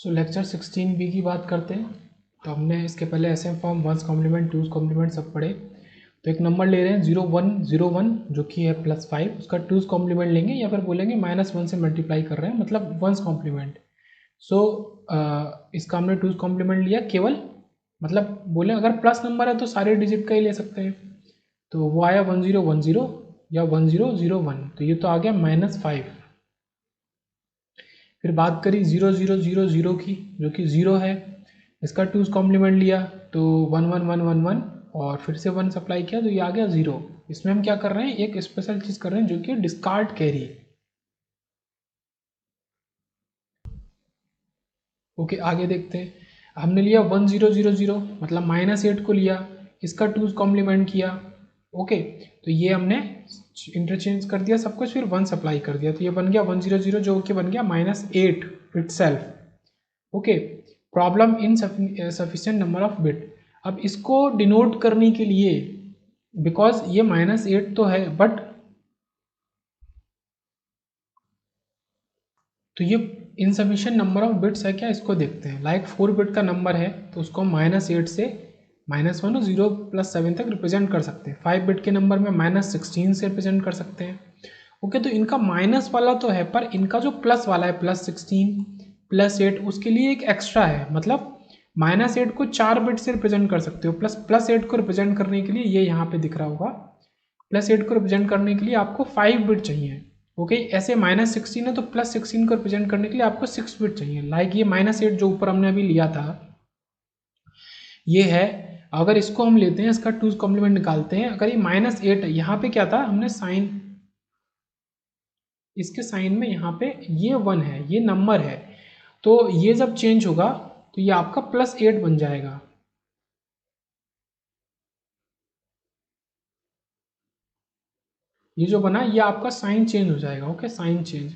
Lecture 16B की बात करते हैं। तो हमने इसके पहले SM form, one's complement, two's complement सब पढ़े। तो एक नंबर ले रहे हैं 0101 जो कि है +5, उसका टूज कॉम्प्लीमेंट लेंगे या फिर बोलेंगे -1 से मल्टीप्लाई कर रहे हैं, मतलब वंस कॉम्प्लीमेंट। इसका हमने टूज कॉम्प्लीमेंट लिया केवल, मतलब बोले अगर प्लस नंबर है तो सारे डिजिट का ही ले सकते हैं। तो वो आया 1010 या 1001, तो ये तो आ गया -5। फिर बात करी 0000 की, जो कि 0 है, इसका टूज कॉम्प्लीमेंट लिया तो 11111 और फिर से 1 सप्लाई किया तो ये आ गया 0। इसमें हम क्या कर रहे हैं, एक स्पेशल चीज़ कर रहे हैं जो कि डिस्कार्ड कैरी। ओके, आगे देखते हैं। हमने लिया 1000 मतलब -8 को लिया, इसका टूज कॉम्प्लीमेंट किया। ओके, तो ये हमने इंटरचेंज कर दिया सब कुछ, फिर 1 सप्लाई कर दिया तो ये बन गया 100 जो कि बन गया -8 itself. Okay, problem in sufficient number of bit. अब इसको डिनोट करने के लिए, बिकॉज ये -8 तो है बट तो ये इनसफिशिएंट नंबर ऑफ बिट्स है क्या, इसको देखते हैं। लाइक 4 बिट का नंबर है तो उसको हम -8 से -1 और 0 + 7 तक रिप्रेजेंट कर सकते हैं। 5 बिट के नंबर में -16 से रिप्रेजेंट कर सकते हैं। ओके, तो इनका माइनस वाला तो है, पर इनका जो प्लस वाला है +16 +8 उसके लिए एक एक्स्ट्रा है, मतलब -8 को 4 बिट से रिप्रेजेंट कर सकते हो, +8 को रिप्रेजेंट करने के लिए ये यहाँ पे दिख रहा होगा, +8 को रिप्रेजेंट करने के लिए आपको 5 बिट चाहिए। ओके, ऐसे -16 है तो +16 को रिप्रेजेंट करने के लिए आपको 6 बिट चाहिए। लाइक ये -8 जो ऊपर हमने अभी लिया था ये है, अगर इसको हम लेते हैं, इसका टूज कॉम्प्लीमेंट निकालते हैं, अगर ये -8 है, यहाँ पे क्या था, हमने साइन, इसके साइन में यहाँ पे ये 1 है, ये नंबर है, तो ये जब चेंज होगा तो ये आपका +8 बन जाएगा। ये जो बना ये आपका साइन चेंज हो जाएगा। ओके, साइन चेंज,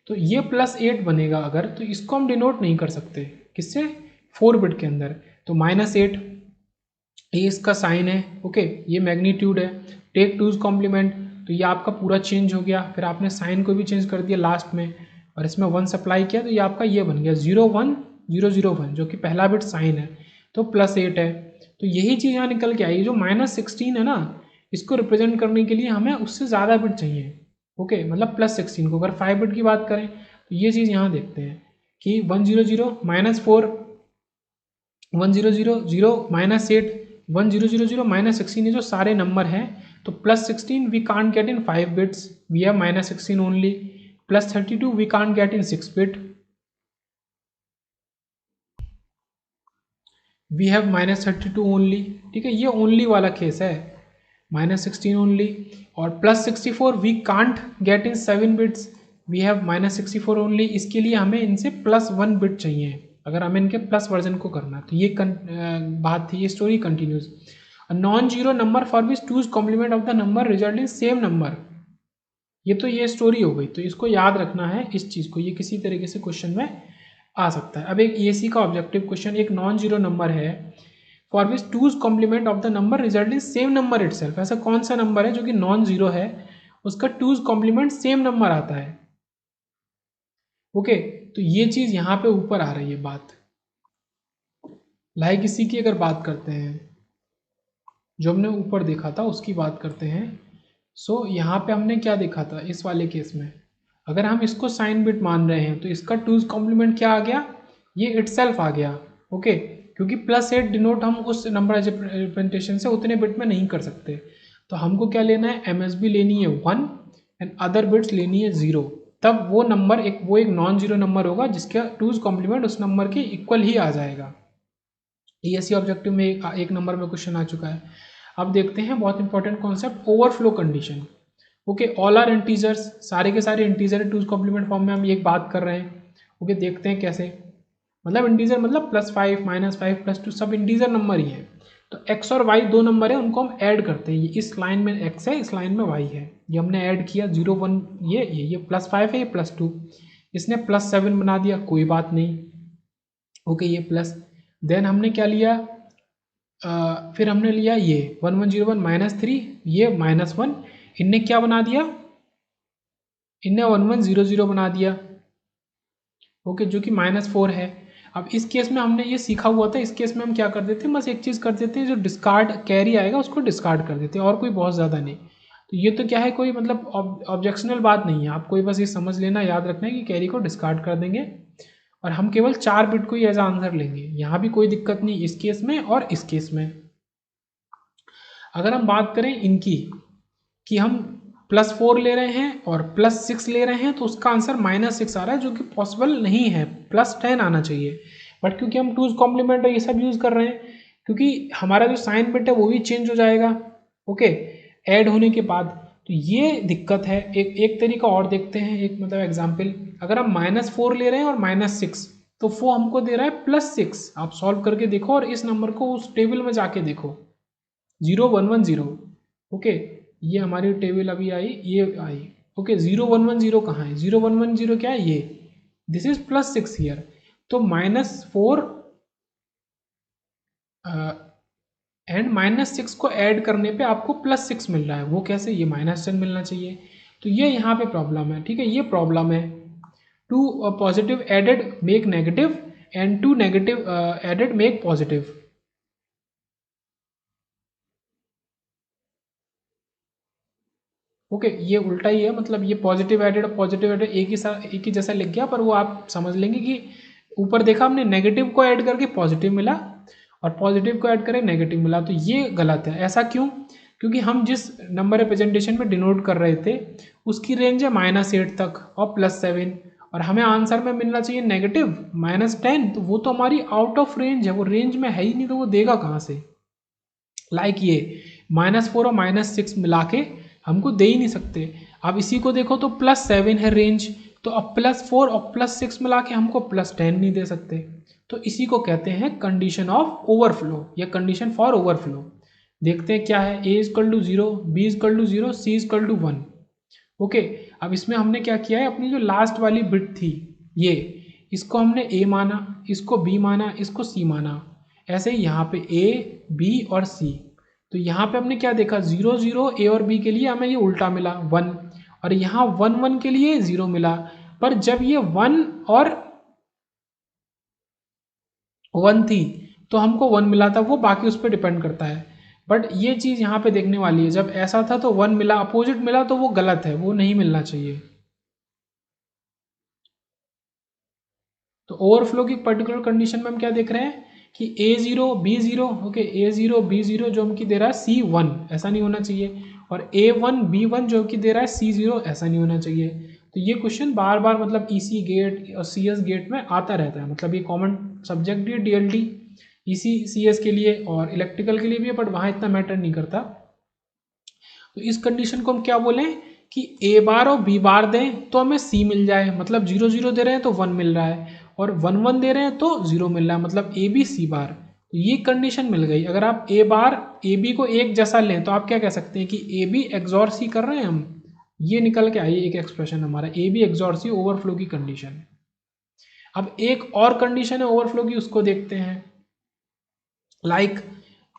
तो ये +8 बनेगा अगर, तो इसको हम डिनोट नहीं कर सकते किससे, 4 बिट के अंदर। तो -8 ये इसका साइन है। ओके, ये मैग्नीट्यूड है। टेक टूज कॉम्प्लीमेंट, तो ये आपका पूरा चेंज हो गया, फिर आपने साइन को भी चेंज कर दिया लास्ट में और इसमें 1 सप्लाई किया तो ये आपका ये बन गया 01001 जो कि पहला बिट साइन है, तो +8 है। तो यही चीज़ यहाँ निकल के आई, जो -16 है ना, इसको रिप्रेजेंट करने के लिए हमें उससे ज़्यादा बिट चाहिए। ओके, मतलब +16 को, अगर 5 बिट की बात करें तो ये चीज़ यहाँ देखते हैं कि 100 -4 1000 -8 1000 -16, ये जो सारे नंबर हैं, तो +16 we can't get in 5 bits, we have -16 only. +32 we can't get in 6 bit, we have -32 only. ठीक है, ये ओनली वाला केस है, -16 ओनली। और +64 we can't get in 7 bits, we have -64 only. इसके लिए हमें इनसे +1 बिट चाहिए अगर हमें इनके प्लस वर्जन को करना। तो ये बात थी, ये story continues. Non zero number for which two's complement of the number result in same number, ये तो ये स्टोरी हो गई। तो इसको याद रखना है इस चीज़ को, ये किसी तरीके से क्वेश्चन में आ सकता है। अब एक ESE का ऑब्जेक्टिव क्वेश्चन, एक नॉन जीरो नंबर है for which two's complement of the number result in same number itself. ऐसा कौन सा नंबर है जो कि नॉन जीरो है, उसका टूज कॉम्प्लीमेंट सेम नंबर आता है। ओके, तो ये चीज़ यहाँ पे ऊपर आ रही है बात। लाइक इसी की अगर बात करते हैं, जो हमने ऊपर देखा था उसकी बात करते हैं। सो यहाँ पे हमने क्या देखा था इस वाले केस में, अगर हम इसको साइन बिट मान रहे हैं तो इसका टूज कॉम्प्लीमेंट क्या आ गया, ये इटसेल्फ आ गया। ओके, क्योंकि +8 डिनोट हम उस नंबर रिप्रेजेंटेशन से उतने बिट में नहीं कर सकते, तो हमको क्या लेना है, MSB लेनी है 1 एंड अदर बिट्स लेनी है 0। तब वो नंबर एक नॉन जीरो नंबर होगा जिसका टूज कॉम्प्लीमेंट उस नंबर के इक्वल ही आ जाएगा। ESE ऑब्जेक्टिव में एक नंबर में क्वेश्चन आ चुका है। अब देखते हैं बहुत important concept, overflow condition. Okay, all are integers, सारे के सारे इंटीजर टूज कॉम्प्लीमेंट फॉर्म में हम एक बात कर रहे हैं। ओके, देखते हैं कैसे, मतलब इंटीजर मतलब +5 -5 +2 सब इंटीजर नंबर ही है। तो x और y दो नंबर है, उनको हम ऐड करते हैं। इस लाइन में x है, इस लाइन में y है, ये हमने ऐड किया 0 1, ये +5 है, ये +2, इसने +7 बना दिया, कोई बात नहीं। ओके, ये प्लस, देन हमने क्या लिया, फिर हमने लिया ये 1101 -3, ये -1, इनने क्या बना दिया, इनने 1100 बना दिया। ओके, जो कि -4 है। अब इस केस में हमने ये सीखा हुआ था, इस केस में हम क्या कर देते हैं, बस एक चीज़ कर देते हैं, जो डिस्कार्ड कैरी आएगा उसको डिस्कार्ड कर देते हैं, और कोई बहुत ज़्यादा नहीं। तो ये तो क्या है, कोई मतलब ऑब्जेक्शनल बात नहीं है, आपको बस ये समझ लेना, याद रखना है कि कैरी को डिस्कार्ड कर देंगे और हम केवल 4 बिट को ही एज आंसर लेंगे। यहाँ भी कोई दिक्कत नहीं इस केस में और इस केस में। अगर हम बात करें इनकी कि हम +4 ले रहे हैं और +6 ले रहे हैं, तो उसका आंसर -6 आ रहा है, जो कि पॉसिबल नहीं है, +10 आना चाहिए। बट क्योंकि हम 2's कॉम्प्लीमेंट और ये सब यूज़ कर रहे हैं, क्योंकि हमारा जो साइन बिट है वो भी चेंज हो जाएगा, ओके, ऐड होने के बाद, तो ये दिक्कत है। एक तरीका और देखते हैं, एक मतलब एग्जाम्पल, अगर हम -4 ले रहे हैं और -6, तो वो हमको दे रहा है +6। आप सॉल्व करके देखो और इस नंबर को उस टेबल में जाके देखो, 0110, ओके, ये हमारी टेबल अभी आई, ये आई, ओके, 0110 कहाँ है, 0110 क्या है, ये, दिस इज +6 हियर। तो -4 एंड -6 को ऐड करने पे आपको +6 मिल रहा है, वो कैसे, ये -10 मिलना चाहिए। तो ये यहाँ पे प्रॉब्लम है, ठीक है, ये प्रॉब्लम है। 2 positive added make negative and 2 negative added make positive. Okay, ये उल्टा ही है, मतलब ये पॉजिटिव एडेड और पॉजिटिव एडेड एक ही जैसा लिख गया, पर वो आप समझ लेंगे कि ऊपर देखा हमने नेगेटिव को ऐड करके पॉजिटिव मिला और पॉजिटिव को ऐड करें नेगेटिव मिला, तो ये गलत है। ऐसा क्यों, क्योंकि हम जिस नंबर रिप्रेजेंटेशन में डिनोट कर रहे थे उसकी रेंज है -8 तक और +7, और हमें आंसर में मिलना चाहिए नेगेटिव -10, तो वो तो हमारी आउट ऑफ रेंज है, वो रेंज में है ही नहीं, तो वो देगा कहाँ से। लाइक ये -4 और -6 मिला के हमको दे ही नहीं सकते। अब इसी को देखो तो +7 है रेंज, तो अब +4 और +6 मिला के हमको +10 नहीं दे सकते। तो इसी को कहते हैं कंडीशन ऑफ ओवरफ्लो या कंडीशन फॉर ओवरफ्लो। देखते हैं क्या है, a = 0, b = 0, c = 1। ओके, अब इसमें हमने क्या किया है, अपनी जो लास्ट वाली बिट थी ये, इसको हमने a माना, इसको b माना, इसको c माना। ऐसे ही यहाँ पे a, b और c, तो यहाँ पे हमने क्या देखा, 0 0 a और b के लिए हमें ये उल्टा मिला 1, और यहाँ 1 1 के लिए 0 मिला। पर जब ये 1 और 1 थी तो हमको 1 मिला था, वो बाकी उस पर डिपेंड करता है। बट ये चीज़ यहाँ पे देखने वाली है, जब ऐसा था तो 1 मिला, अपोजिट मिला तो वो गलत है, वो नहीं मिलना चाहिए। तो ओवरफ्लो की पर्टिकुलर कंडीशन में हम क्या देख रहे हैं कि a0 b0, okay, a0 b0 जो हमकी दे रहा है c1, ऐसा नहीं होना चाहिए, और a1 b1 जो कि दे रहा है c0, ऐसा नहीं होना चाहिए। तो ये क्वेश्चन बार बार मतलब ईसी गेट और सीएस गेट में आता रहता है, मतलब ये कॉमन सब्जेक्ट है डीएलडी, ईसी सीएस के लिए और इलेक्ट्रिकल के लिए भी है, बट वहाँ इतना मैटर नहीं करता। तो इस कंडीशन को हम क्या बोलें कि ए बार और बी बार दें तो हमें सी मिल जाए, मतलब 0 0 दे रहे हैं तो 1 मिल रहा है, और 1 1 दे रहे हैं तो 0 मिल रहा है, मतलब ए बी सी बार। तो ये कंडीशन मिल गई। अगर आप ए बार ए बी को एक जैसा लें तो आप क्या कह सकते हैं कि ए बी एक्सॉर सी कर रहे हैं हम, ये निकल के आई एक एक्सप्रेशन हमारा, A B XOR C overflow की कंडीशन। अब एक और कंडीशन है ओवरफ्लो की, उसको देखते हैं। लाइक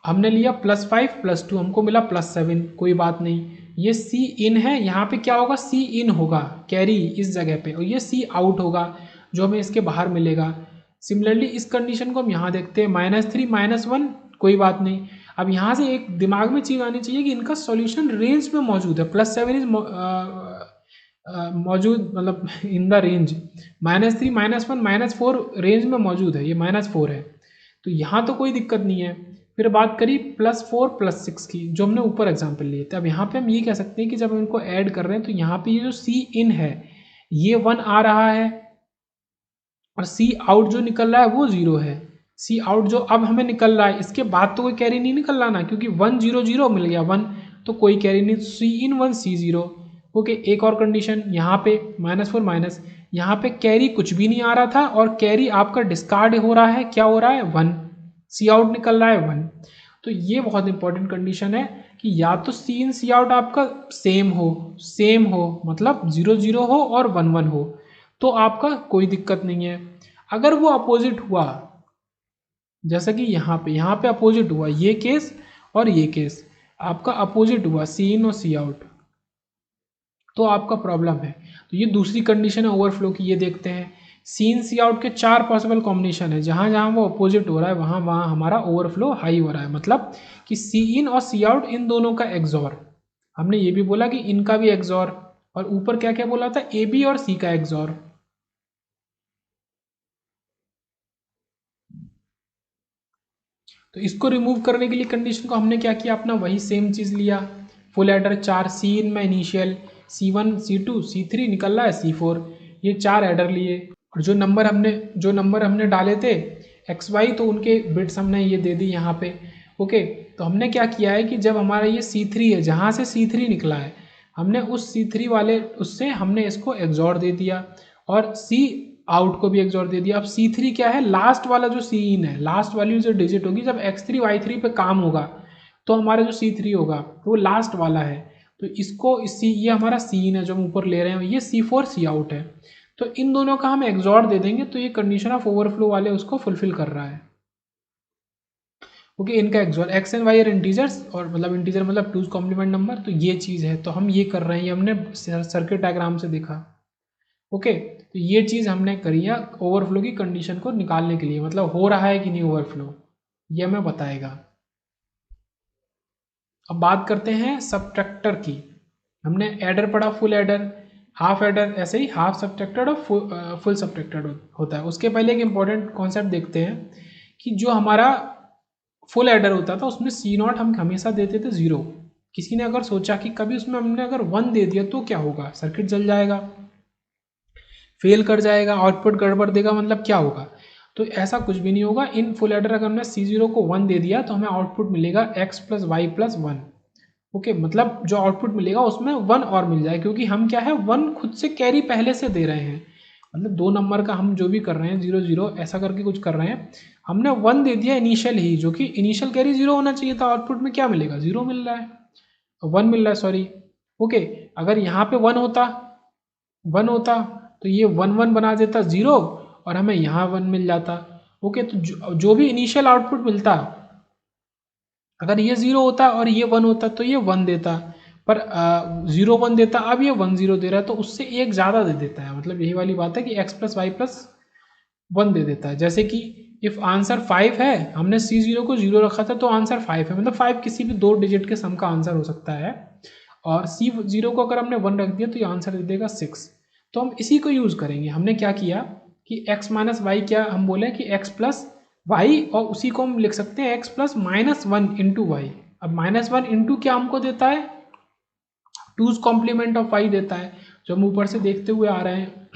हमने लिया +5 +2, हमको मिला +7, कोई बात नहीं, ये सी इन है, यहाँ पे क्या होगा, सी इन होगा कैरी इस जगह पे, और ये सी आउट होगा जो हमें इसके बाहर मिलेगा। सिमिलरली इस कंडीशन को हम यहाँ देखते हैं, -3 -1, कोई बात नहीं। अब यहाँ से एक दिमाग में चीज़ आनी चाहिए कि इनका सॉल्यूशन रेंज में मौजूद है, +7 इज मौजूद, मतलब इन द रेंज, -3 -1 -4 रेंज में मौजूद है, ये -4 है, तो यहाँ तो कोई दिक्कत नहीं है। फिर बात करी +4 +6 की, जो हमने ऊपर एग्जाम्पल लिए थे। अब यहाँ पे हम ये कह सकते हैं कि जब हम इनको ऐड कर रहे हैं तो यहाँ पे ये जो सी इन है ये 1 आ रहा है, और सी आउट जो निकल रहा है वो 0 है। सी आउट जो अब हमें निकल रहा है इसके बाद तो कोई कैरी नहीं निकल रहा ना, क्योंकि 1 0 0 मिल गया 1, तो कोई कैरी नहीं, सी इन 1 सी 0। ओके, एक और कंडीशन यहाँ पे -4 माइनस, यहाँ पे कैरी कुछ भी नहीं आ रहा था और कैरी आपका डिस्कार्ड हो रहा है, क्या हो रहा है 1, सी आउट निकल रहा है 1। तो ये बहुत इंपॉर्टेंट कंडीशन है कि या तो सी इन सी आउट आपका सेम हो मतलब 0 0 हो और 1 1 हो, तो आपका कोई दिक्कत नहीं है। अगर वो अपोजिट हुआ, जैसा कि यहाँ पे अपोजिट हुआ, ये केस और ये केस आपका अपोजिट हुआ, सी इन और सी आउट, तो आपका प्रॉब्लम है। तो ये दूसरी कंडीशन है ओवरफ्लो की, ये देखते हैं सी इन सी आउट के 4 पॉसिबल कॉम्बिनेशन है, जहाँ जहाँ वो अपोजिट हो रहा है वहाँ वहाँ हमारा ओवरफ्लो हाई हो रहा है, मतलब कि सी इन और सी आउट इन दोनों का एक्सॉर। हमने ये भी बोला कि इनका भी एक्सॉर, और ऊपर क्या क्या बोला था, ए बी और सी का एक्सॉर। तो इसको रिमूव करने के लिए कंडीशन को हमने क्या किया, अपना वही सेम चीज़ लिया, फुल एडर 4 सी इन में इनिशियल C1 C2 C3 निकल रहा है C4, ये 4 एडर लिए, और जो नंबर हमने डाले थे एक्स वाई, तो उनके बिट्स हमने ये दे दी यहाँ पे। ओके, तो हमने क्या किया है कि जब हमारा ये C3 है, जहाँ से C3 निकला है, हमने उस C3 वाले उससे हमने इसको एक्सॉर दे दिया, और C आउट को भी एक्सॉर दे दिया। अब C3 क्या है, लास्ट वाला जो C इन है, लास्ट वाली जो डिजिट होगी जब X3 Y3 पे काम होगा, तो हमारा जो C3 होगा तो वो लास्ट वाला है, तो इसको ये हमारा C इन है जो हम ऊपर ले रहे हैं, ये C4 C आउट है, तो इन दोनों का हम एक्सॉर दे देंगे, तो ये कंडीशन ऑफ ओवरफ्लो वाले उसको फुलफिल कर रहा है। ओके, इनका XOR X and Y are integers, और मतलब इंटीजर मतलब टूज कॉम्प्लीमेंट नंबर, तो ये चीज़ है, तो हम ये कर रहे हैं, ये हमने सर्किट डायग्राम से देखा। ओके, तो ये चीज़ हमने करी है ओवरफ्लो की कंडीशन को निकालने के लिए, मतलब हो रहा है कि नहीं ओवरफ्लो, ये हमें बताएगा। अब बात करते हैं सबट्रैक्टर की। हमने एडर पढ़ा, फुल एडर, हाफ एडर, ऐसे ही हाफ सबट्रैक्टेड और फुल सबट्रैक्टेड होता है। उसके पहले एक इंपॉर्टेंट कॉन्सेप्ट देखते हैं कि जो हमारा फुल एडर होता था उसमें सी नॉट हम हमेशा देते थे 0। किसी ने अगर सोचा कि कभी उसमें हमने अगर 1 दे दिया तो क्या होगा, सर्किट जल जाएगा, फेल कर जाएगा, आउटपुट गड़बड़ देगा, मतलब क्या होगा, तो ऐसा कुछ भी नहीं होगा। इन फुल एडर अगर हमने C0 को 1 दे दिया तो हमें आउटपुट मिलेगा x plus Y plus 1। Okay, मतलब जो आउटपुट मिलेगा उसमें 1 और मिल जाए, क्योंकि हम क्या है 1 खुद से कैरी पहले से दे रहे हैं, मतलब 2 नंबर का हम जो भी कर रहे हैं 0 0 ऐसा करके कुछ कर रहे हैं, हमने 1 दे दिया इनिशियल ही, जो कि इनिशियल कैरी 0 होना चाहिए था, आउटपुट में क्या मिलेगा 0 मिल रहा है, 1 मिल रहा है, सॉरी। ओके, अगर यहाँ पे 1 होता तो ये 1 1 बना देता 0, और हमें यहाँ 1 मिल जाता। ओके, तो जो भी इनिशियल आउटपुट मिलता, अगर ये 0 होता और ये 1 होता तो ये 1 देता, पर 0 1 देता, अब ये 1 0 दे रहा है, तो उससे एक ज़्यादा दे देता है, मतलब यही वाली बात है कि x प्लस वाई प्लस 1 दे देता है। जैसे कि इफ़ आंसर 5 है, हमने C0 को 0 रखा था तो आंसर 5 है, मतलब 5 किसी भी 2 डिजिट के सम का आंसर हो सकता है, और C0 को अगर हमने 1 रख दिया तो ये आंसर दे देगा 6। तो हम इसी को यूज़ करेंगे। हमने क्या किया कि x माइनस वाई, क्या हम बोले कि x प्लस वाई, और उसी को हम लिख सकते हैं x plus minus 1 into Y. अब माइनस 1 इंटू क्या हमको देता है, टूज कॉम्प्लीमेंट ऑफ वाई देता है, जो हम ऊपर से देखते हुए आ रहे हैं।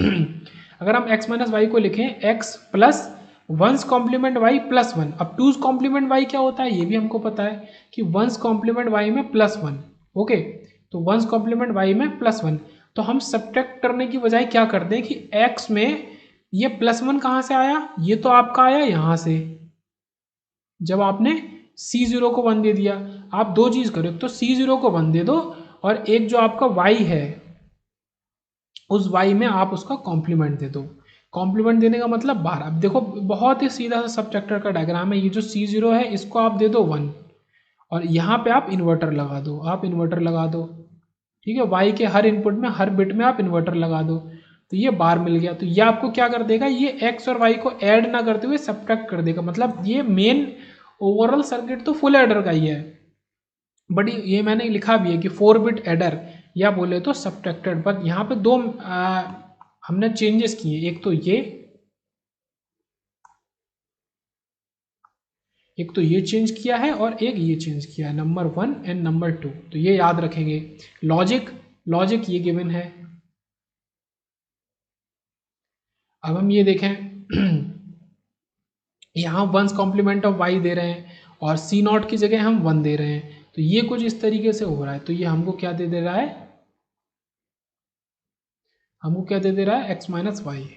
अगर हम x माइनस वाई को लिखें x plus one's complement Y plus 1, अब टूज कॉम्प्लीमेंट वाई क्या होता है ये भी हमको पता है कि वंस कॉम्प्लीमेंट वाई में प्लस 1। ओके, तो वंस कॉम्प्लीमेंट वाई में प्लस 1, तो हम सब्ट्रैक्ट करने की बजाय क्या करते हैं कि x में ये प्लस 1 कहाँ से आया, ये तो आपका आया यहाँ से, जब आपने C0 को 1 दे दिया। आप दो चीज़ करो, तो C0 को 1 दे दो, और एक जो आपका y है उस y में आप उसका कॉम्प्लीमेंट दे दो। कॉम्प्लीमेंट देने का मतलब 12। अब देखो बहुत ही सीधा सा सबट्रैक्टर का डायग्राम है, ये जो C0 है इसको आप दे दो 1, और यहाँ पे आप इन्वर्टर लगा दो, ठीक है, y के हर इनपुट में हर बिट में आप इन्वर्टर लगा दो, तो ये बार मिल गया। तो ये आपको क्या कर देगा, ये x और y को ऐड ना करते हुए सब्ट्रैक्ट कर देगा, मतलब ये मेन ओवरऑल सर्किट तो फुल एडर का ही है, बट ये मैंने लिखा भी है कि 4 बिट एडर या बोले तो सब्ट्रैक्टेड, पर यहाँ पे दो हमने चेंजेस किए, एक तो ये चेंज किया है और एक ये चेंज किया है, नंबर 1 एंड नंबर 2, तो ये याद रखेंगे। लॉजिक ये गिवन है। अब हम ये देखें, यहाँ वंस कॉम्प्लीमेंट ऑफ वाई दे रहे हैं और C नॉट की जगह हम 1 दे रहे हैं, तो ये कुछ इस तरीके से हो रहा है। तो ये हमको क्या दे दे रहा है, x माइनस वाई।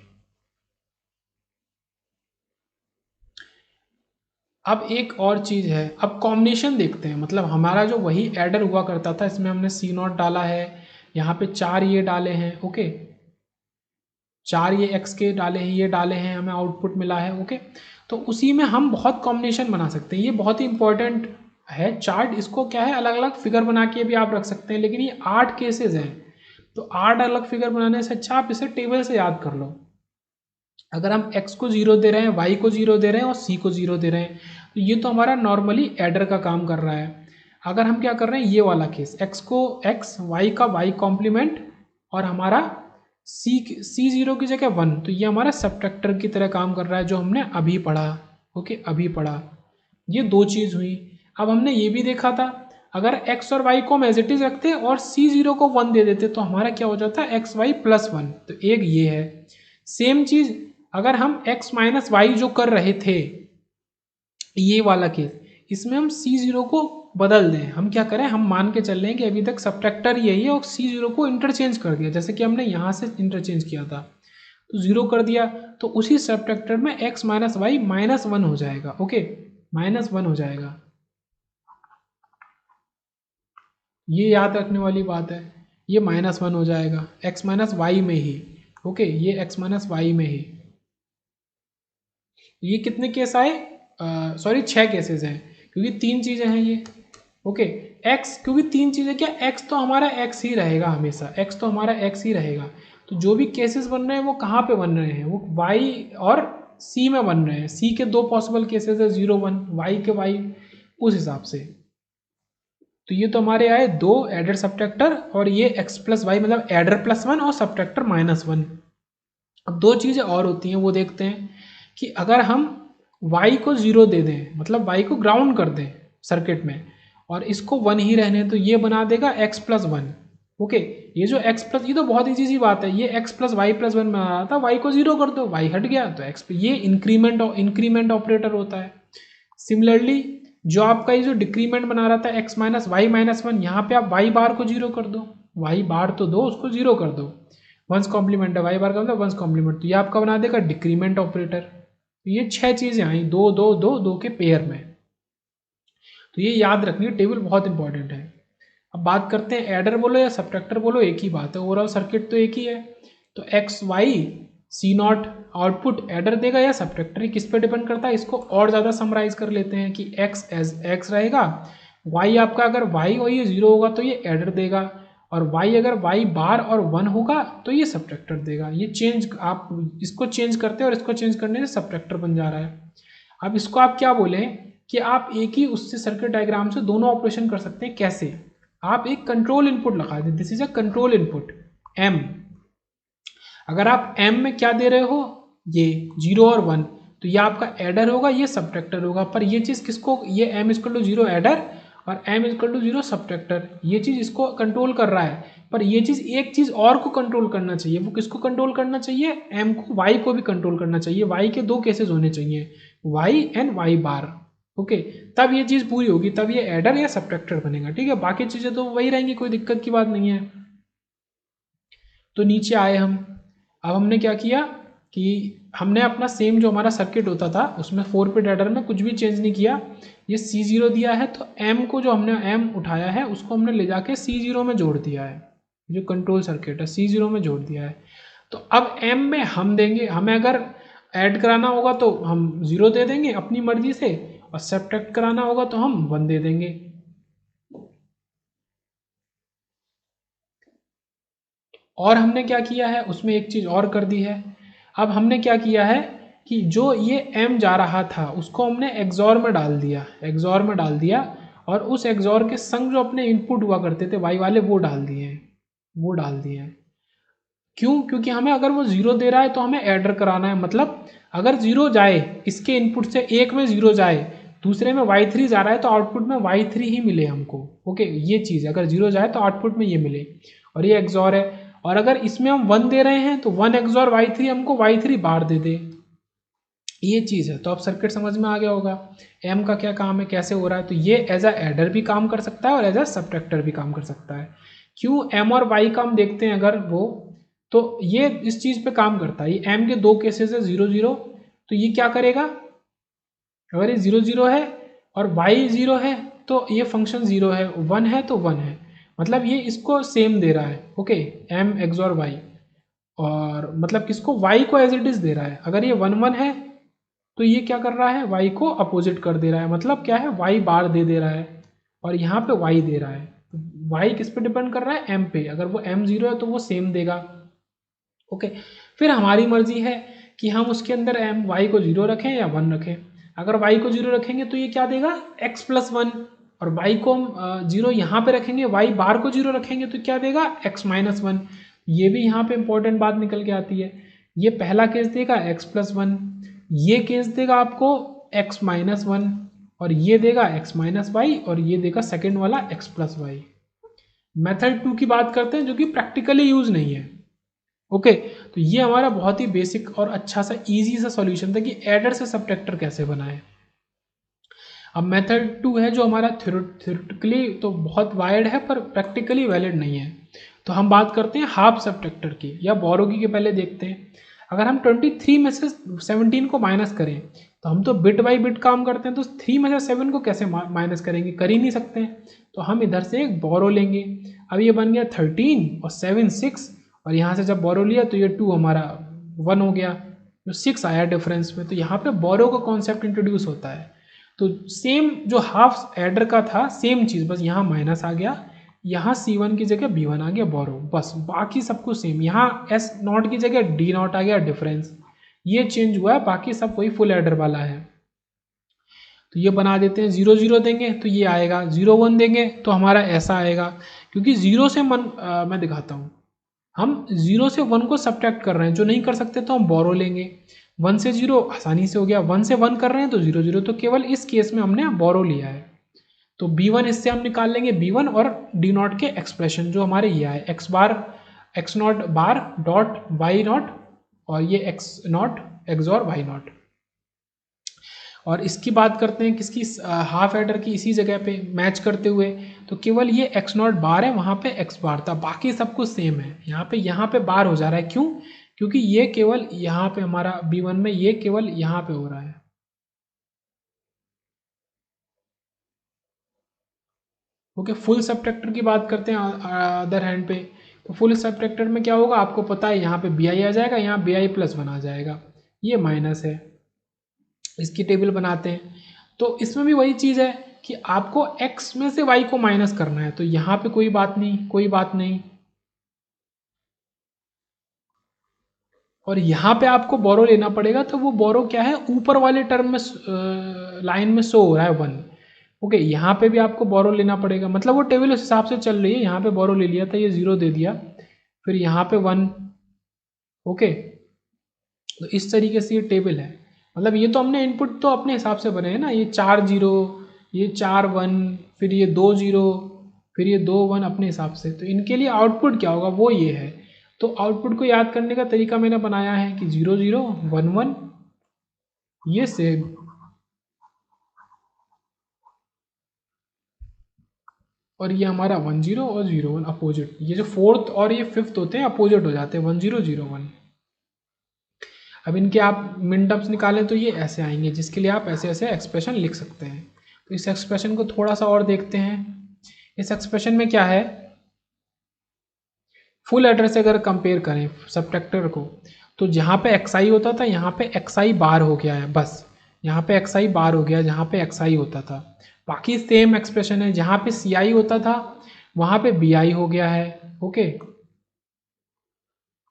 अब एक और चीज़ है, अब कॉम्बिनेशन देखते हैं, मतलब हमारा जो वही एडर हुआ करता था, इसमें हमने C नॉट डाला है, यहाँ पे 4 ये डाले हैं, ओके, 4 ये x के डाले हैं, ये डाले हैं, हमें आउटपुट मिला है, ओके। तो उसी में हम बहुत कॉम्बिनेशन बना सकते हैं, ये बहुत ही इंपॉर्टेंट है चार्ट। इसको क्या है, अलग अलग फिगर बना के भी आप रख सकते हैं, लेकिन ये 8 केसेस हैं, तो 8 अलग फिगर बनाने से अच्छा आप इसे टेबल से याद कर लो। अगर हम x को 0 दे रहे हैं, y को 0 दे रहे हैं और c को 0 दे रहे हैं, तो ये तो हमारा नॉर्मली एडर का काम कर रहा है। अगर हम क्या कर रहे हैं, ये वाला केस, x को x, y का y कॉम्प्लीमेंट और हमारा c 0 की जगह 1, तो ये हमारा सब्ट्रैक्टर की तरह काम कर रहा है, जो हमने अभी पढ़ा। ओके, अभी पढ़ा। ये दो चीज़ हुई। अब हमने ये भी देखा था, अगर x और y को हम एज इट इज रखते और c0 को 1 दे देते तो हमारा क्या हो जाता है, xy + 1। तो एक ये है। सेम चीज अगर हम x माइनस वाई जो कर रहे थे, ये वाला केस, इसमें हम c0 को बदल दें। हम क्या करें, हम मान के चल रहे हैं कि अभी तक सब्ट्रैक्टर यही है और c0 को इंटरचेंज कर दिया, जैसे कि हमने यहाँ से इंटरचेंज किया था, तो 0 कर दिया, तो उसी सब्ट्रैक्टर में x माइनस वाई -1 हो जाएगा। ओके, -1 हो जाएगा। ये याद रखने वाली बात है, ये -1 हो जाएगा x माइनस वाई में ही। ओके, ये x माइनस वाई में ही। ये कितने केस आए, सॉरी 6 केसेस हैं, क्योंकि 3 चीज़ें हैं ये। ओके, x, क्योंकि 3 चीज़ें, क्या x तो हमारा x ही रहेगा हमेशा, x तो हमारा x ही रहेगा। तो जो भी केसेस बन रहे हैं वो कहाँ पे बन रहे हैं, वो y और c में बन रहे हैं। c के 2 पॉसिबल केसेस है, 0 1, y के y, उस हिसाब से। तो ये तो हमारे आए 2 एडर सब्ट्रैक्टर, और ये x + y मतलब एडर +1 और सब्ट्रैक्टर -1। अब 2 चीज़ें और होती हैं, वो देखते हैं कि अगर हम y को 0 दे दें, मतलब y को ग्राउंड कर दें सर्किट में, और इसको 1 ही रहने, तो ये बना देगा x + 1। ओके, ये जो ये तो बहुत ही सी बात है, ये x + y + 1 बना रहा था, y को 0 कर दो, y हट गया तो x, ये इंक्रीमेंट ऑपरेटर होता है। सिमिलरली जो आपका ये जो डिक्रीमेंट बना रहा था x माइनस वाई -1, यहाँ पे आप y बार को 0 कर दो, y बार तो दो, उसको 0 कर दो, वंस कॉम्प्लीमेंट है, y बार का मतलब वंस कॉम्प्लीमेंट, तो ये आपका बना देगा डिक्रीमेंट ऑपरेटर। तो ये 6 चीज़ें आई, 2 2 2 2 के पेयर में। तो ये याद रखनी है, टेबल बहुत इंपॉर्टेंट है। अब बात करते हैं, एडर बोलो या सब्ट्रैक्टर बोलो, एक ही बात है, ओवरऑल सर्किट तो एक ही है। तो x Y C0 output adder देगा या सब्ट्रैक्टर, किस पे डिपेंड करता है, इसको और ज़्यादा समराइज कर लेते हैं कि x एज x रहेगा, y आपका अगर y और ये 0 होगा तो ये एडर देगा, और y अगर y बार और 1 होगा तो ये सब्ट्रैक्टर देगा। ये चेंज, आप इसको चेंज करते हैं और इसको चेंज करने से सब्ट्रैक्टर बन जा रहा है। अब इसको आप क्या बोलें कि आप एक ही उससे सर्किट डायग्राम से दोनों ऑपरेशन कर सकते हैं। कैसे, आप एक कंट्रोल इनपुट लगा दें, this is a control input m। अगर आप m में क्या दे रहे हो, ये 0 और 1, तो ये आपका एडर होगा, ये सब्ट्रैक्टर होगा। पर ये चीज़ किसको, ये m = 0 एडर और m = 0 सब्ट्रैक्टर, ये चीज़ इसको कंट्रोल कर रहा है। पर ये चीज़, एक चीज़ और को कंट्रोल करना चाहिए, वो किसको कंट्रोल करना चाहिए, m को, y को भी कंट्रोल करना चाहिए। y के 2 केसेस होने चाहिए, y and y bar. Okay, तब ये चीज़ पूरी होगी, तब ये एडर या सब्ट्रैक्टर बनेगा। ठीक है, बाकी चीज़ें तो वही रहेंगी, कोई दिक्कत की बात नहीं है। तो नीचे आए हम, अब हमने क्या किया कि हमने अपना सेम जो हमारा सर्किट होता था उसमें 4 बिट एडर में कुछ भी चेंज नहीं किया। ये C0 दिया है तो M को, जो हमने M उठाया है उसको हमने ले जाके C0 में जोड़ दिया है, जो कंट्रोल सर्किट है C0 में जोड़ दिया है। तो अब M में हम देंगे, हमें अगर ऐड कराना होगा तो हम 0 दे देंगे अपनी मर्जी से, और सब्ट्रैक्ट कराना होगा तो हम 1 दे देंगे। और हमने क्या किया है, उसमें एक चीज़ और कर दी है। अब हमने क्या किया है कि जो ये m जा रहा था उसको हमने एक्सॉर में डाल दिया, एक्सॉर में डाल दिया, और उस एक्सॉर के संग जो अपने इनपुट हुआ करते थे y वाले, वो डाल दिए हैं, वो डाल दिए हैं। क्यों, क्योंकि हमें अगर वो 0 दे रहा है तो हमें एडर कराना है, मतलब अगर 0 जाए, इसके इनपुट से एक में 0 जाए, दूसरे में y3 जा रहा है तो आउटपुट में y3 ही मिले हमको। ओके, ये चीज़ अगर 0 जाए तो आउटपुट में ये मिले, और ये एक्सॉर है। और अगर इसमें हम 1 दे रहे हैं तो 1 एक्सॉर y3 हमको y3 बार दे दे, ये चीज़ है। तो अब सर्किट समझ में आ गया होगा m का क्या काम है, कैसे हो रहा है। तो ये एज अ एडर भी काम कर सकता है और एज अ सब्ट्रैक्टर भी काम कर सकता है। क्यों, m और y का हम देखते हैं अगर वो, तो ये इस चीज़ पे काम करता है। ये m के 2 केसेस है 0 0, तो ये क्या करेगा, अगर ये 0 0 है और y 0 है तो ये फंक्शन 0 है, 1 है तो 1 है, मतलब ये इसको सेम दे रहा है। ओके, m एक्सॉर y, और मतलब किसको, y को एज इट इज दे रहा है। अगर ये 1 1 है तो ये क्या कर रहा है, y को अपोजिट कर दे रहा है, मतलब क्या है, y बार दे रहा है, और यहाँ पे y दे रहा है। तो y किस पे डिपेंड कर रहा है, m पे। अगर वो m 0 है तो वो सेम देगा। ओके, फिर हमारी मर्जी है कि हम उसके अंदर y को 0 रखें या 1 रखें। अगर y को 0 रखेंगे तो ये क्या देगा x + 1, और y को हम 0 यहाँ पे रखेंगे, y बार को 0 रखेंगे तो क्या देगा x - 1। ये भी यहाँ पे इंपॉर्टेंट बात निकल के आती है। ये पहला केस देगा x + 1, ये केस देगा आपको x - 1, और ये देगा x - y, और ये देगा सेकेंड वाला x + y। मेथड 2 की बात करते हैं जो कि प्रैक्टिकली यूज नहीं है। ओके, तो ये हमारा बहुत ही बेसिक और अच्छा सा इजी सा सॉल्यूशन था कि एडर से सबट्रैक्टर कैसे बनाए। अब मेथड 2 है जो हमारा थ्योरेटिकली तो बहुत वायर्ड है पर प्रैक्टिकली वैलिड नहीं है। तो हम बात करते हैं हाफ सबट्रैक्टर की या बोरोगी के पहले देखते हैं। अगर हम 23 में से 17 को माइनस करें तो हम तो बिट बाई बिट काम करते हैं, तो 3 में से 7 को कैसे माइनस करेंगे, कर ही नहीं सकते हैं। तो हम इधर से एक बोरो लेंगे। अब ये बन गया 13 और 7 6, और यहाँ से जब बोरो लिया तो ये 2 हमारा 1 हो गया, जो 6 आया डिफरेंस में। तो यहाँ पे बोरो का कॉन्सेप्ट इंट्रोड्यूस होता है। तो सेम जो हाफ एडर का था सेम चीज़, बस यहाँ माइनस आ गया, यहाँ C1 की जगह B1 आ गया बोरो, बस बाकी सब कुछ सेम। यहाँ S0 की जगह D0 आ गया डिफरेंस, ये चेंज हुआ है, बाकी सब वही फुल एडर वाला है। तो ये बना देते हैं, 0 0 देंगे तो ये आएगा, 0 1 देंगे तो हमारा ऐसा आएगा। क्योंकि 0 से मैं दिखाता हूँ, हम 0 से 1 को सब्ट्रैक्ट कर रहे हैं, जो नहीं कर सकते तो हम बोरो लेंगे। 1 से 0 आसानी से हो गया, 1 से 1 कर रहे हैं तो 0 0, तो केवल इस केस में हमने बोरो लिया है। तो B1 इससे हम निकाल लेंगे, B1 और D0 के एक्सप्रेशन जो हमारे ये आए, x0 बार डॉट y0, और ये x0 XOR y0। और इसकी बात करते हैं किसकी, हाफ एडर की, इसी जगह पे मैच करते हुए। तो केवल ये x0 बार है, वहाँ पे x बार था, बाकी सब कुछ सेम है। यहाँ पे बार हो जा रहा है, क्यों? क्योंकि ये केवल यहाँ पे हमारा B1 में ये केवल यहाँ पे हो रहा है। ओके, फुल सबट्रैक्टर की बात करते हैं अदर हैंड पे। तो फुल सबट्रैक्टर में क्या होगा आपको पता है, यहाँ पे bi आ जाएगा, यहाँ bi + 1 आ जाएगा, ये माइनस है। इसकी टेबल बनाते हैं, तो इसमें भी वही चीज़ है कि आपको x में से y को माइनस करना है। तो यहाँ पे कोई बात नहीं, कोई बात नहीं, और यहाँ पे आपको बोरो लेना पड़ेगा। तो वो बोरो क्या है, ऊपर वाले टर्म में लाइन में शो हो रहा है 1। ओके, यहाँ पे भी आपको बोरो लेना पड़ेगा, मतलब वो टेबल उस हिसाब से चल रही है। यहाँ पे बोरो ले लिया था, ये 0 दे दिया, फिर यहाँ पे 1। ओके, तो इस तरीके से ये टेबल है। मतलब ये तो हमने इनपुट तो अपने हिसाब से बने हैं ना, ये 4 0, ये 4 1, फिर ये 2 0, फिर ये 2 1 अपने हिसाब से। तो इनके लिए आउटपुट क्या होगा वो ये है। तो आउटपुट को याद करने का तरीका मैंने बनाया है कि 0 0 1 1, ये सेम, और ये हमारा 1 0 और 0 1 अपोजिट। ये जो फोर्थ और ये फिफ्थ होते हैं अपोजिट हो जाते हैं, 1 0 0 1। अब इनके आप मिन टर्म्स निकालें तो ये ऐसे आएंगे, जिसके लिए आप ऐसे ऐसे एक्सप्रेशन लिख सकते हैं। तो इस एक्सप्रेशन को थोड़ा सा और देखते हैं। इस एक्सप्रेशन में क्या है, फुल एडर से अगर कंपेयर करें सबट्रैक्टर को, तो जहाँ पे xi होता था यहाँ पे xi बार हो गया है, बस यहाँ पे xi बार हो गया जहाँ पे xi होता था। बाकी सेम एक्सप्रेशन है, जहाँ पे ci होता था वहाँ पे bi हो गया है। ओके,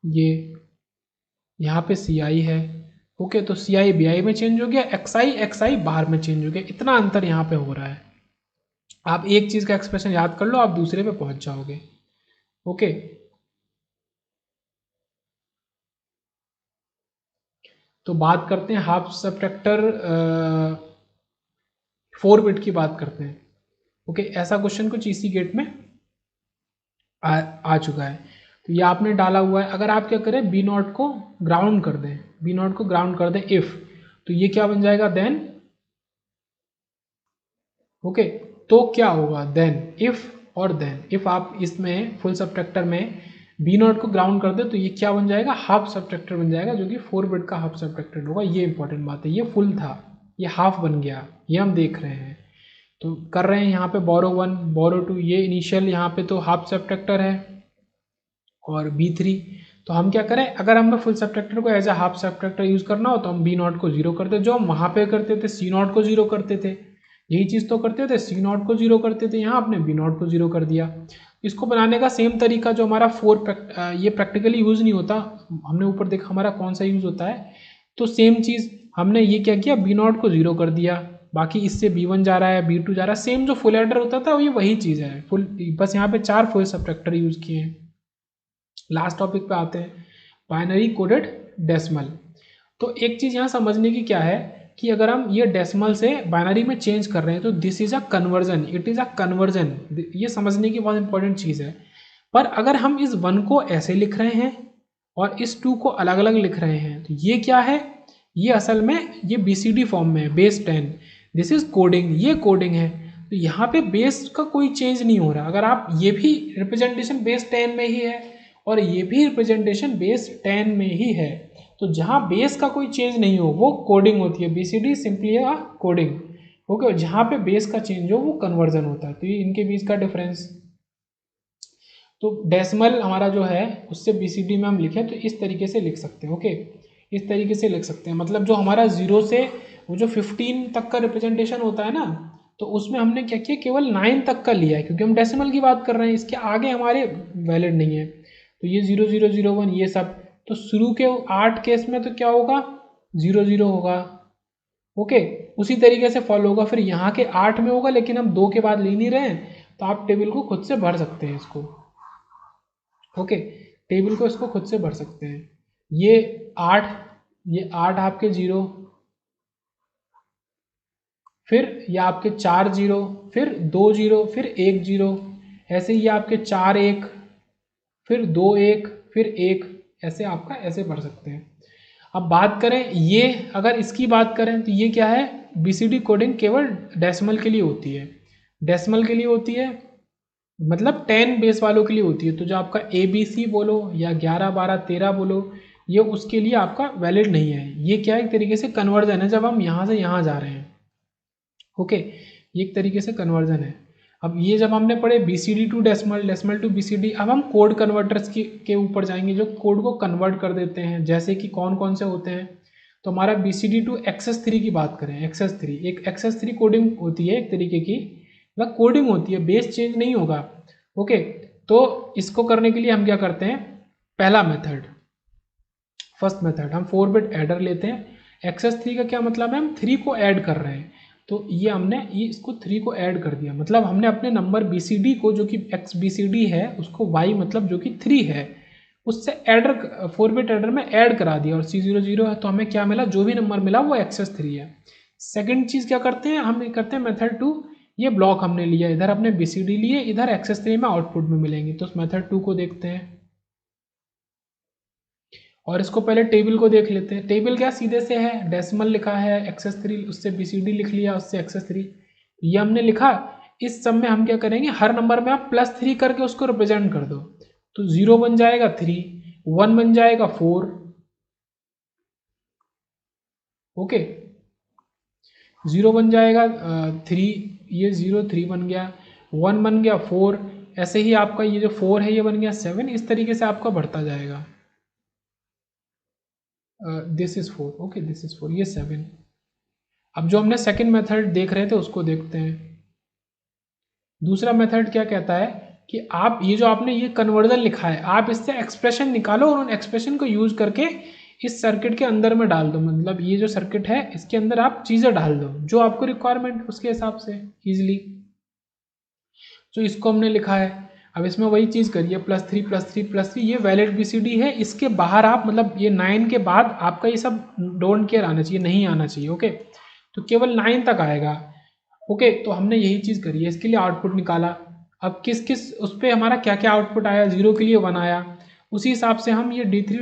ये यहाँ पे ci है। ओके, तो ci bi में चेंज हो गया, xi बाहर में चेंज हो गया, इतना अंतर यहाँ पे हो रहा है। आप एक चीज़ का एक्सप्रेशन याद कर लो, आप दूसरे पे पहुँच जाओगे। ओके, तो बात करते हैं हाफ सबट्रैक्टर 4 बिट की बात करते हैं। ओके, ऐसा क्वेश्चन कुछ इसी गेट में आ चुका है। तो ये आपने डाला हुआ है, अगर आप क्या करें B0 को ग्राउंड कर दें, B0 को ग्राउंड कर दें इफ, तो ये क्या बन जाएगा देन। ओके, तो क्या होगा देन इफ, और देन इफ आप इसमें फुल सबट्रैक्टर में B0 को ग्राउंड कर दे तो ये क्या बन जाएगा, हाफ सबट्रैक्टर बन जाएगा, जो कि 4 बिट का हाफ सबट्रैक्टर होगा। ये इंपॉर्टेंट बात है, ये फुल था, ये हाफ बन गया, ये हम देख रहे हैं। तो कर रहे हैं यहाँ पे बोरो 1 बोरो 2, ये इनिशियल यहाँ पे तो हाफ सबट्रैक्टर है, और B3। तो हम क्या करें, अगर हमें फुल सबट्रैक्टर को as a half subtractor use करना हो तो हम B0 को 0 करते, जो हम वहाँ पे करते थे C0 को 0 करते थे, यही चीज़ तो करते थे, C0 को 0 करते थे, यहाँ आपने B0 को 0 कर दिया। इसको बनाने का सेम तरीका जो हमारा ये प्रैक्टिकली यूज़ नहीं होता, हमने ऊपर देखा हमारा कौन सा यूज़ होता है, तो सेम चीज़ हमने ये क्या किया, B0 को 0 कर दिया, बाकी इससे B1 जा रहा है, B2 जा रहा है, सेम जो फुल एडर होता था ये वही चीज़ है फुल, बस यहाँ पे 4 फुल सब्ट्रैक्टर यूज किए हैं। लास्ट टॉपिक पे आते हैं, बाइनरी कोडेड डेसिमल। तो एक चीज़ यहाँ समझने की क्या है कि अगर हम ये डेसिमल से बाइनरी में चेंज कर रहे हैं तो this is a conversion, it is a conversion, ये समझने की बहुत इंपॉर्टेंट चीज़ है। पर अगर हम इस 1 को ऐसे लिख रहे हैं और इस 2 को अलग अलग लिख रहे हैं तो ये क्या है, ये असल में ये BCD फॉर्म में है, बेस 10, दिस इज कोडिंग, ये कोडिंग है। तो यहाँ पे बेस का कोई चेंज नहीं हो रहा। अगर आप ये भी रिप्रेजेंटेशन बेस 10 में ही है और ये भी रिप्रेजेंटेशन बेस 10 में ही है, तो जहाँ बेस का कोई चेंज नहीं हो वो कोडिंग होती है, BCD सिंपली अ कोडिंग। ओके, जहाँ पे बेस का चेंज हो वो कन्वर्जन होता है। तो ये इनके बीच का डिफरेंस। तो डेसिमल हमारा जो है उससे BCD में हम लिखें तो इस तरीके से लिख सकते हैं। ओके, इस तरीके से लिख सकते हैं, मतलब जो हमारा 0 से वो जो 15 तक का रिप्रेजेंटेशन होता है ना, तो उसमें हमने क्या किया, केवल 9 तक का लिया है क्योंकि हम डेसिमल की बात कर रहे हैं, इसके आगे हमारे वैलिड नहीं है। तो ये 0 0 0 1 ये सब, तो शुरू के 8 केस में तो क्या होगा, 0 0 होगा। ओके, उसी तरीके से फॉलो होगा, फिर यहाँ के 8 में होगा, लेकिन हम 2 के बाद ले नहीं रहे हैं, तो आप टेबल को खुद से भर सकते हैं इसको। ओके, टेबल को इसको खुद से भर सकते हैं। ये 8, ये 8 आपके 0, फिर ये आपके 4 0, फिर 2 0, फिर 1 0, ऐसे ही आपके 4 1, फिर 2 1, फिर 1, ऐसे आपका ऐसे भर सकते हैं। अब बात करें ये, अगर इसकी बात करें तो ये क्या है, BCD कोडिंग केवल डेसिमल के लिए होती है, डेसिमल के लिए होती है, मतलब 10 बेस वालों के लिए होती है। तो जो आपका ABC बोलो या 11 12 13 बोलो, ये उसके लिए आपका वैलिड नहीं है। ये क्या है, एक तरीके से कन्वर्जन है, जब हम यहाँ से यहाँ जा रहे हैं। ओके, ये एक तरीके से कन्वर्जन है। अब ये जब हमने पढ़े BCD to decimal, decimal to BCD, अब हम कोड कन्वर्टर्स के ऊपर जाएंगे जो कोड को कन्वर्ट कर देते हैं, जैसे कि कौन कौन से होते हैं। तो हमारा BCD टू XS3 की बात करें, XS3 एक XS3 कोडिंग होती है, एक तरीके की वह कोडिंग होती है, बेस चेंज नहीं होगा। ओके, तो इसको करने के लिए हम क्या करते हैं, पहला मेथड, फर्स्ट मेथड, हम 4 बिट एडर लेते हैं। XS3 का क्या मतलब है, हम 3 को ऐड कर रहे हैं, तो ये हमने ये इसको 3 को ऐड कर दिया, मतलब हमने अपने नंबर BCD को जो कि XBCD है उसको Y मतलब जो कि 3 है उससे एडर 4 बिट एडर में ऐड करा दिया, और C00 है तो हमें क्या मिला, जो भी नंबर मिला वो XS3 है। सेकंड चीज़ क्या करते हैं, हम करते हैं मेथड 2, ये ब्लॉक हमने लिया, इधर अपने BCD लिए, इधर XS3 में आउटपुट में मिलेंगे, तो उस मेथड 2 को देखते हैं। और इसको पहले टेबल को देख लेते हैं। टेबल क्या सीधे से है, डेसिमल लिखा है, XS3 उससे BCD लिख लिया, उससे XS3, ये हमने लिखा। इस सब में हम क्या करेंगे, हर नंबर में आप +3 करके उसको रिप्रेजेंट कर दो, तो 0 बन जाएगा 3, 1 बन जाएगा 4, ओके, 0 बन जाएगा 3, ये 0 3 बन गया, 1 बन गया 4, ऐसे ही आपका ये जो 4 है ये बन गया 7, इस तरीके से आपका बढ़ता जाएगा। This is 4, okay this is 4, ये 7। अब जो हमने सेकंड मेथड देख रहे थे उसको देखते हैं। दूसरा मेथड क्या कहता है कि आप ये जो आपने ये कन्वर्जन लिखा है, आप इससे एक्सप्रेशन निकालो और उन एक्सप्रेशन को यूज करके इस सर्किट के अंदर में डाल दो, मतलब ये जो सर्किट है इसके अंदर आप चीज़ें डाल दो जो आपको रिक्वायरमेंट उसके हिसाब से इजीली। तो इसको हमने लिखा है, अब इसमें वही चीज़ करिए, +3 +3 +3, ये वैलिड BCD है, इसके बाहर आप मतलब ये 9 के बाद आपका ये सब डोंट केयर आना चाहिए, नहीं आना चाहिए। ओके, तो केवल 9 तक आएगा। ओके, तो हमने यही चीज़ करी है, इसके लिए आउटपुट निकाला। अब किस किस उस पर हमारा क्या क्या आउटपुट आया, 0 के लिए 1 आया, उसी हिसाब से हम ये D3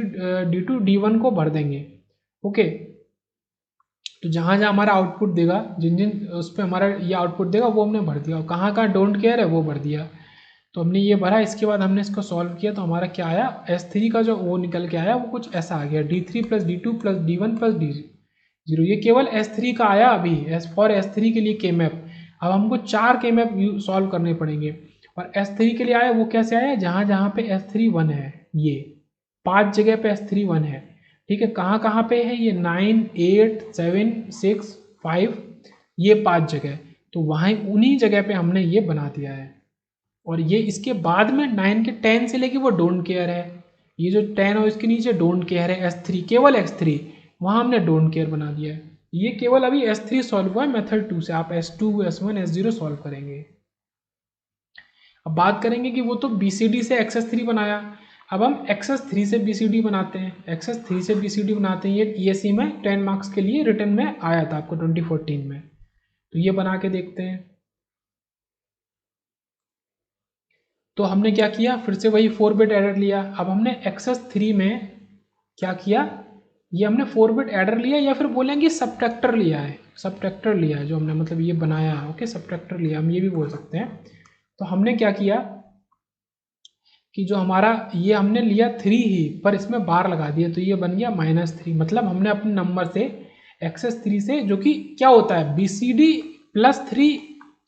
D2 D1 को भर देंगे। ओके, तो जहाँ जहाँ हमारा आउटपुट देगा, जिन जिन उस पर हमारा ये आउटपुट देगा वो हमने भर दिया, और कहाँ कहाँ डोंट केयर है वो भर दिया। तो हमने ये भरा, इसके बाद हमने इसको सॉल्व किया तो हमारा क्या आया, S3 का जो वो निकल के आया वो कुछ ऐसा आ गया, D3 + D2 + D1 + D0। ये केवल S3 का आया अभी, S3 के लिए के मैप। अब हमको 4 के मैप सॉल्व करने पड़ेंगे, और S3 के लिए आया वो कैसे आया, जहाँ जहाँ पे S3 1 है, ये 5 जगह पे S3 1 है। ठीक है, कहाँ कहाँ पे है ये, 9 8 7 6 5, ये 5 जगह, तो वहाँ उन्हीं जगह पे हमने ये बना दिया है। और ये इसके बाद में 9 के 10 से लेके वो डोंट केयर है, ये जो 10 और इसके नीचे डोंट केयर है, S3 केवल S3, वहाँ हमने डोंट केयर बना दिया है। ये केवल अभी S3 सॉल्व हुआ है मेथड 2 से, आप S2 S1 S0 सॉल्व करेंगे। अब बात करेंगे कि वो तो BCD से XS3 बनाया, अब हम XS3 से BCD बनाते हैं। XS3 से BCD बनाते हैं, ये ESE में 10 मार्क्स के लिए रिटर्न में आया था आपको 2014 में, तो ये बना के देखते हैं। तो हमने क्या किया, फिर से वही 4 बिट एडर लिया। अब हमने XS3 में क्या किया, ये हमने 4 बिट एडर लिया या फिर बोलेंगे सबट्रैक्टर लिया है, सबट्रैक्टर लिया है जो हमने मतलब ये बनाया है, ओके सबट्रैक्टर लिया, हम ये भी बोल सकते हैं। तो हमने क्या किया कि जो हमारा ये हमने लिया 3 ही, पर इसमें बार लगा दिया तो ये बन गया -3, मतलब हमने अपने नंबर से XS3 से, जो कि क्या होता है BCD + 3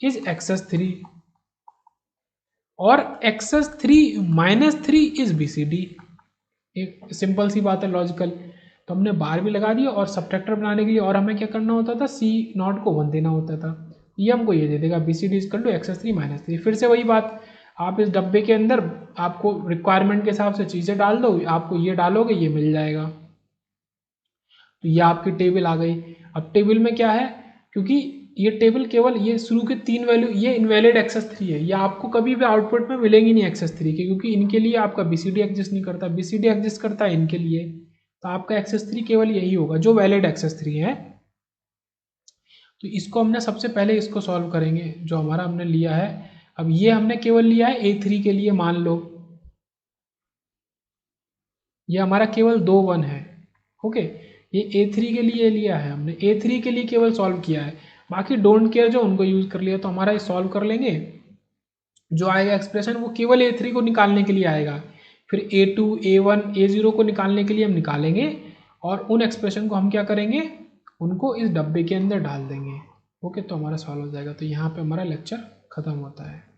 इज XS3 और XS3 - 3 इज BCD। एक सिंपल सी बात है, लॉजिकल। तो हमने बार भी लगा दिया और सबट्रैक्टर बनाने के लिए और हमें क्या करना होता था, C0 को 1 देना होता था, ये हमको ये दे देगा BCD = XS3 - 3। फिर से वही बात, आप इस डब्बे के अंदर आपको रिक्वायरमेंट के हिसाब से चीज़ें डाल दो, आपको ये डालोगे ये मिल जाएगा। तो ये आपकी टेबल आ गई। अब टेबल में क्या है, क्योंकि ये टेबल केवल ये शुरू के 3 वैल्यू, ये इनवैलिड XS3 है, ये आपको कभी भी आउटपुट में मिलेंगी नहीं XS3 के, क्योंकि इनके लिए आपका BCD एग्जिस्ट नहीं करता, BCD एग्जिस्ट करता है इनके लिए। तो आपका XS3 केवल यही होगा जो वैलिड XS3 है। तो इसको हमने सबसे पहले इसको सॉल्व करेंगे जो हमारा हमने लिया है। अब ये हमने केवल लिया है A3 के लिए, मान लो ये हमारा केवल 2 1 है, ओके। ये A3 के लिए लिया है हमने, A3 के लिए केवल सॉल्व किया है, बाकी डोंट केयर जो उनको यूज़ कर लिया। तो हमारा ये सॉल्व कर लेंगे, जो आएगा एक्सप्रेशन वो केवल A3 को निकालने के लिए आएगा, फिर A2 A1 A0 को निकालने के लिए हम निकालेंगे, और उन एक्सप्रेशन को हम क्या करेंगे, उनको इस डब्बे के अंदर डाल देंगे, ओके। तो हमारा सॉल्व हो जाएगा। तो यहाँ पे हमारा लेक्चर ख़त्म होता है।